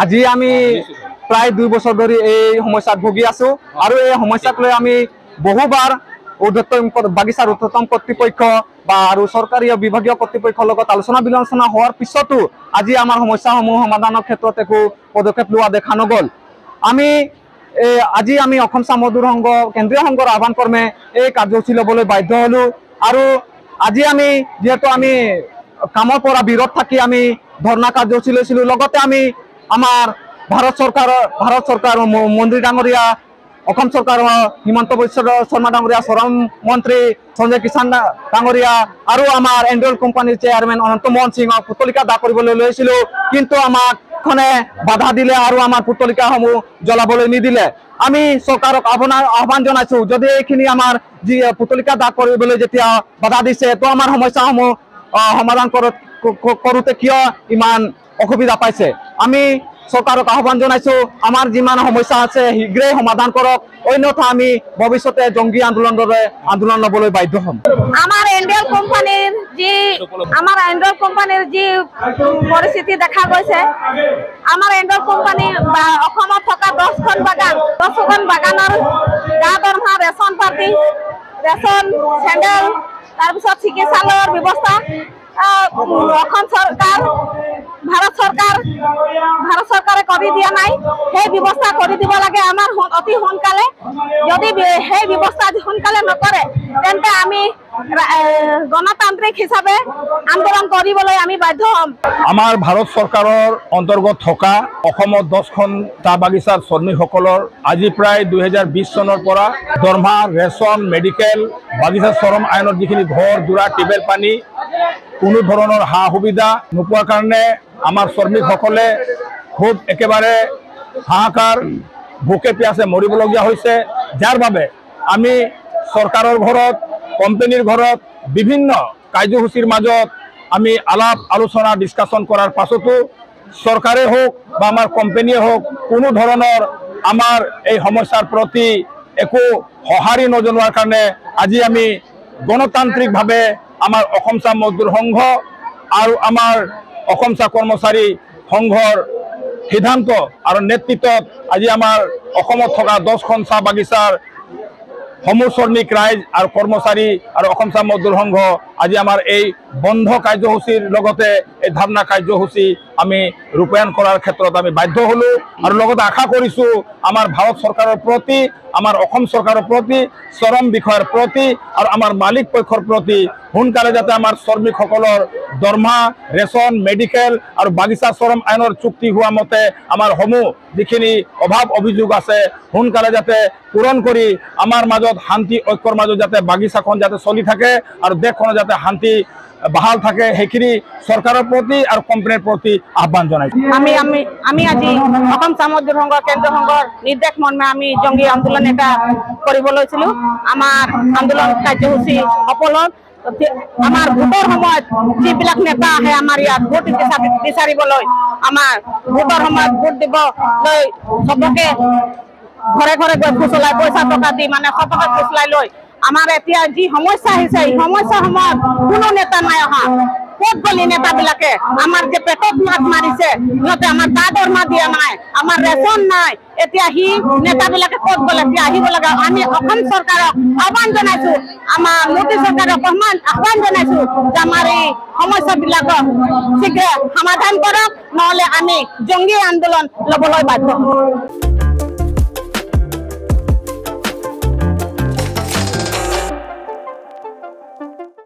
আজি আমি প্ৰায় 2 বছৰ ধৰে এই সমস্যাত ভুগি আছো আৰু এই সমস্যাক লৈ আমি বহুবাৰ বাগিচাৰ উচ্চতম কৰ্তৃপক্ষ বা আৰু সৰকাৰি বিভাগীয় কৰ্তৃপক্ষৰ লগত আলোচনা বিলোচনা হোৱাৰ পিছতো আজি আমাৰ সমস্যাসমূহ সমাধানৰ ক্ষেত্ৰত একো পদক্ষেপ লোৱা দেখা নগল। আমি আজি আমি অসম চাহ মজদুৰ সংঘ কেন্দ্ৰীয় সংঘৰ আহ্বান ক্ৰমে এই কাৰ্যসূচী ল'বলৈ বাধ্য হলো। আৰু আজি আমি যেহেতু আমি কামৰ পৰা বিৰত থাকি আমি ধৰ্ণা কাৰ্যসূচী লৈছিলো, লগতে আমি আমাৰ ভাৰত চৰকাৰৰ মন্ত্ৰী ডাঙৰীয়া, অসম চৰকাৰৰ হিমন্ত বিশ্ব শৰ্মা ডাঙৰীয়া, শ্ৰম মন্ত্ৰী সঞ্জয় কিষাণ ডাঙৰীয়া আৰু আমাৰ এণ্ড্ৰইল কোম্পানীৰ চেয়াৰমেন অনন্ত মোহন সিঙক পুতলিকা দাহ কৰিবলৈ লৈছিলো, কিন্তু আমাক খনে বাধা দিলে আৰু আমাৰ পুতলিকাসমূহ জ্বলাবলৈ নিদিলে। আমি চৰকাৰক আহ্বান জনাইছো, যদি এইখিনি আমাৰ যি পুতলিকা দাহ কৰিবলৈ যেতিয়া বাধা দিছে, তো আমাৰ সমস্যাসমূহ সমাধান কৰোঁতে কিয় ইমান অসুবিধা পাইছে। আমি চৰকাৰক আহ্বান জনাইছো, আমাৰ যিমান সমস্যা আছে শীঘ্ৰেই সমাধান কৰক, অন্যথা আমি ভৱিষ্যতে জংগী আন্দোলন ল'বলৈ বাধ্য হ'ম। আমাৰ এণ্ড্ৰইল কোম্পানীৰ যি পৰিস্থিতি দেখা গৈছে, আমাৰ এণ্ড্ৰইল কোম্পানী বা অসমত থকা 10খন বাগানৰ গা দৰমহা, ৰেচন পাতি, ৰেচন, চেণ্ডেল, তাৰপিছত চিকিৎসালয়ৰ ব্যৱস্থা অসম চৰকাৰ ভাৰত চৰকাৰে কৰি দিয়া নাই। সেই ব্যৱস্থা কৰি দিব লাগে আমাৰ অতি সোনকালে। যদি সেই ব্যৱস্থা সোনকালে নকৰে তেন্তে আমি গণতান্ত্ৰিক হিচাপে আন্দোলন কৰিবলৈ আমি বাধ্য হ'ম। আমাৰ ভাৰত চৰকাৰৰ অন্তৰ্গত থকা অসমত 10খন চাহ বাগিচাৰ শ্ৰমিকসকলৰ আজি প্ৰায় 2020 চনৰ পৰা দৰমহা, ৰেচন, মেডিকেল, বাগিচা শ্ৰম আইনৰ যিখিনি ঘৰ দুৱাৰ, টিউবেল পানী, কোনো ধৰণৰ সা সুবিধা নোপোৱাৰ কাৰণে আমাৰ শ্ৰমিকসকলে খুব একেবাৰে হাহাকাৰ, ভোকে পিয়াসে মৰিবলগীয়া হৈছে। যাৰ বাবে আমি চৰকাৰৰ ঘৰত, কোম্পানীৰ ঘৰত বিভিন্ন কাৰ্যসূচীৰ মাজত আমি আলাপ আলোচনা ডিছকাশ্যন কৰাৰ পাছতো চৰকাৰে হওক বা আমাৰ কোম্পানীয়ে হওক কোনো ধৰণৰ আমাৰ এই সমস্যাৰ প্ৰতি একো সঁহাৰি নজনোৱাৰ কাৰণে আজি আমি গণতান্ত্ৰিকভাৱে আমাৰ অসম চাহ মজদুৰ সংঘ আৰু আমাৰ অসম চাহ কৰ্মচাৰী সংঘৰ সিদ্ধান্ত আৰু নেতৃত্বত আজি আমাৰ অসমত থকা 10খন চাহ বাগিচাৰ সমূহ শ্ৰমিক ৰাইজ আৰু কৰ্মচাৰী আৰু অসম চাহ মজদুৰ সংঘ আজি আমাৰ এই বন্ধ কাৰ্যসূচীৰ লগতে এই ধাৰণা কাৰ্যসূচী আমি ৰূপায়ণ কৰাৰ ক্ষেত্ৰত আমি বাধ্য হলো। আৰু লগতে আশা কৰিছো আমাৰ ভাৰত চৰকাৰৰ প্ৰতি, আমাৰ অসম চৰকাৰৰ প্ৰতি, শ্ৰম বিষয়াৰ প্ৰতি আৰু আমাৰ মালিক পক্ষৰ প্ৰতি সোনকালে যাতে আমাৰ শ্ৰমিকসকলৰ দৰমহা, ৰেচন, মেডিকেল আৰু বাগিচা শ্ৰম আইনৰ চুক্তি হোৱা মতে আমাৰ সমূহ যিখিনি অভাৱ অভিযোগ আছে সোনকালে যাতে পূৰণ কৰি আমাৰ মাজত শান্তি ঐক্যৰ মাজত যাতে বাগিচাখন যাতে চলি থাকে আৰু দেশখনত যাতে শান্তি বাহাল থাকে, সেইখিনি চৰকাৰৰ প্ৰতি আৰু কোম্পানীৰ প্ৰতি আহ্বান জনাইছো। আমি আজি অসম চাহ মজদুৰ সংঘ কেন্দ্ৰীয় সংঘৰ নিৰ্দেশ মৰ্মে আমি জংগী আন্দোলন এটা কৰিব লৈছিলো। আমাৰ আন্দোলন কাৰ্যসূচী সফল হ'ল। আমাৰ ভোটৰ সময়ত যিবিলাক নেতা আহে আমাৰ ইয়াত ভোট বিচাৰিবলৈ, আমাৰ ভোটৰ সময়ত ভোট দিবলৈ চবকে ঘৰে ঘৰে গৈ ফুচলাই পইচা টকা দি মানে সবকে ফুচলাই লৈ আমাৰ এতিয়া যি সমস্যা আহিছে, এই সমস্যাৰ সময়ত কোনো নেতা নাই অহা। ক'ত গলি নেতাবিলাকে? আমাৰ যে পেটত মাত মাৰিছে, সিহঁতে আমাৰ গা দৰমহা দিয়া নাই, আমাৰ ৰেচন নাই। এতিয়া নেতাবিলাকে ক'ত গ'লে? এতিয়া আহিব লাগে। আমি অসম চৰকাৰক আহ্বান জনাইছো, আমাৰ মোদী চৰকাৰক আহ্বান জনাইছো যে আমাৰ এই সমস্যাবিলাকক শীঘ্ৰে সমাধান কৰক, নহ'লে আমি জংগী আন্দোলন ল'বলৈ বাধ্য হ'ম।